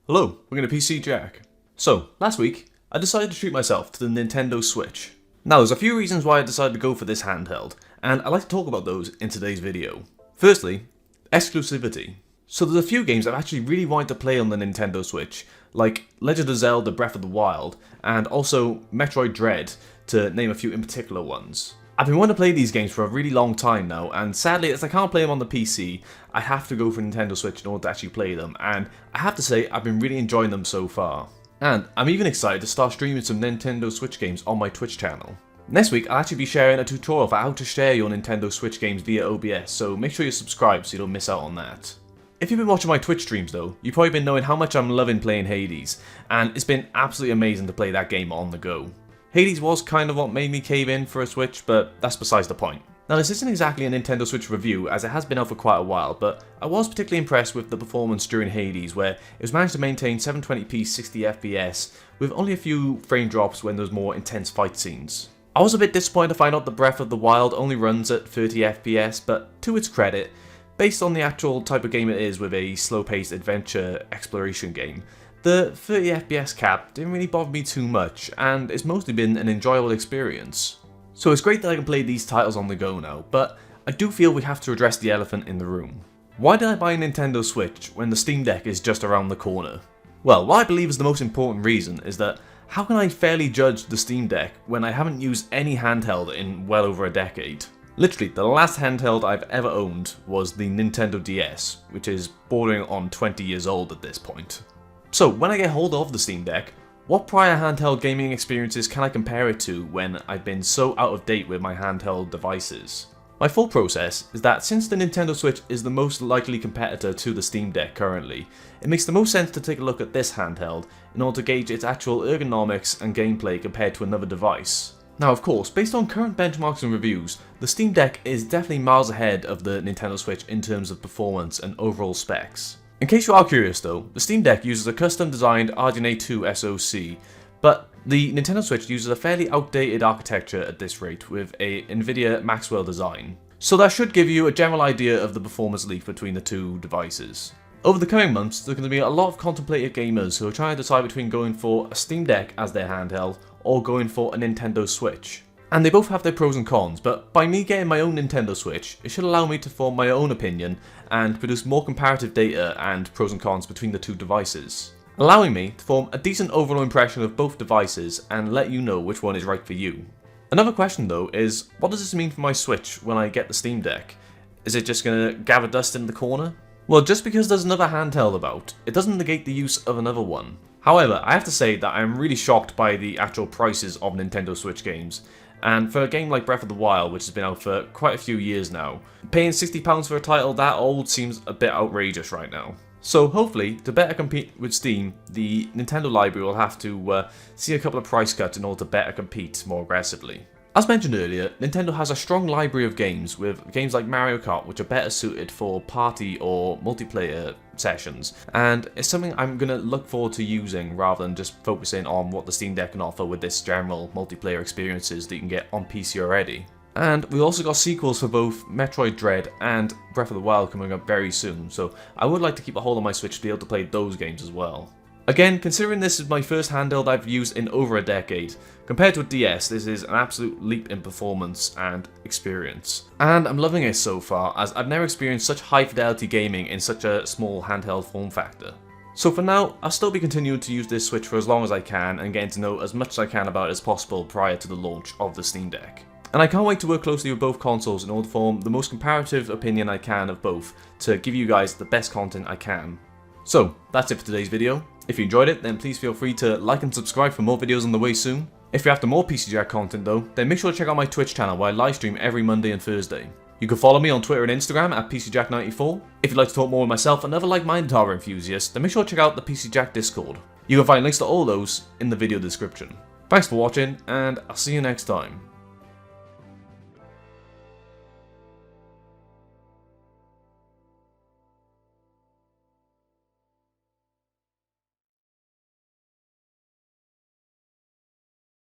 Hello, we're going to PC Jack. So, last week, I decided to treat myself to the Nintendo Switch. Now, there's a few reasons why I decided to go for this handheld, and I'd like to talk about those in today's video. Firstly, exclusivity. So there's a few games I've actually really wanted to play on the Nintendo Switch, like Legend of Zelda Breath of the Wild, and also Metroid Dread, to name a few in particular ones. I've been wanting to play these games for a really long time now, and sadly, as I can't play them on the PC, I have to go for Nintendo Switch in order to actually play them, and I have to say, I've been really enjoying them so far. And I'm even excited to start streaming some Nintendo Switch games on my Twitch channel. Next week, I'll actually be sharing a tutorial for how to share your Nintendo Switch games via OBS, so make sure you subscribe so you don't miss out on that. If you've been watching my Twitch streams though, you've probably been knowing how much I'm loving playing Hades, and it's been absolutely amazing to play that game on the go. Hades was kind of what made me cave in for a Switch, but that's besides the point. Now this isn't exactly a Nintendo Switch review as it has been out for quite a while, but I was particularly impressed with the performance during Hades where it was managed to maintain 720p 60fps with only a few frame drops when there was more intense fight scenes. I was a bit disappointed to find out that Breath of the Wild only runs at 30fps, but to its credit, based on the actual type of game it is with a slow-paced adventure exploration game, the 30fps cap didn't really bother me too much, and it's mostly been an enjoyable experience. So it's great that I can play these titles on the go now, but I do feel we have to address the elephant in the room. Why did I buy a Nintendo Switch when the Steam Deck is just around the corner? Well, what I believe is the most important reason is that how can I fairly judge the Steam Deck when I haven't used any handheld in well over a decade? Literally, the last handheld I've ever owned was the Nintendo DS, which is bordering on 20 years old at this point. So when I get hold of the Steam Deck, what prior handheld gaming experiences can I compare it to when I've been so out of date with my handheld devices? My full process is that since the Nintendo Switch is the most likely competitor to the Steam Deck currently, it makes the most sense to take a look at this handheld in order to gauge its actual ergonomics and gameplay compared to another device. Now of course, based on current benchmarks and reviews, the Steam Deck is definitely miles ahead of the Nintendo Switch in terms of performance and overall specs. In case you are curious though, the Steam Deck uses a custom designed RDNA 2 SoC, but the Nintendo Switch uses a fairly outdated architecture at this rate with a Nvidia Maxwell design. So that should give you a general idea of the performance leap between the two devices. Over the coming months, there are going to be a lot of contemplative gamers who are trying to decide between going for a Steam Deck as their handheld or going for a Nintendo Switch. And they both have their pros and cons, but by me getting my own Nintendo Switch, it should allow me to form my own opinion and produce more comparative data and pros and cons between the two devices, allowing me to form a decent overall impression of both devices and let you know which one is right for you. Another question though is, what does this mean for my Switch when I get the Steam Deck? Is it just going to gather dust in the corner? Well, just because there's another handheld about, it doesn't negate the use of another one. However, I have to say that I'm really shocked by the actual prices of Nintendo Switch games. And for a game like Breath of the Wild, which has been out for quite a few years now, paying £60 for a title that old seems a bit outrageous right now. So hopefully, to better compete with Steam, the Nintendo library will have to see a couple of price cuts in order to better compete more aggressively. As mentioned earlier, Nintendo has a strong library of games, with games like Mario Kart which are better suited for party or multiplayer sessions, and it's something I'm going to look forward to using rather than just focusing on what the Steam Deck can offer with this general multiplayer experiences that you can get on PC already. And we've also got sequels for both Metroid Dread and Breath of the Wild coming up very soon, so I would like to keep a hold of my Switch to be able to play those games as well. Again, considering this is my first handheld I've used in over a decade, compared to a DS, this is an absolute leap in performance and experience. And I'm loving it so far, as I've never experienced such high fidelity gaming in such a small handheld form factor. So for now, I'll still be continuing to use this Switch for as long as I can and getting to know as much as I can about it as possible prior to the launch of the Steam Deck. And I can't wait to work closely with both consoles in order to form the most comparative opinion I can of both to give you guys the best content I can. So, that's it for today's video. If you enjoyed it, then please feel free to like and subscribe for more videos on the way soon. If you're after more PC Jack content though, then make sure to check out my Twitch channel where I live stream every Monday and Thursday. You can follow me on Twitter and Instagram at PCJack94. If you'd like to talk more with myself and other like-minded horror enthusiasts, then make sure to check out the PC Jack Discord. You can find links to all those in the video description. Thanks for watching, and I'll see you next time.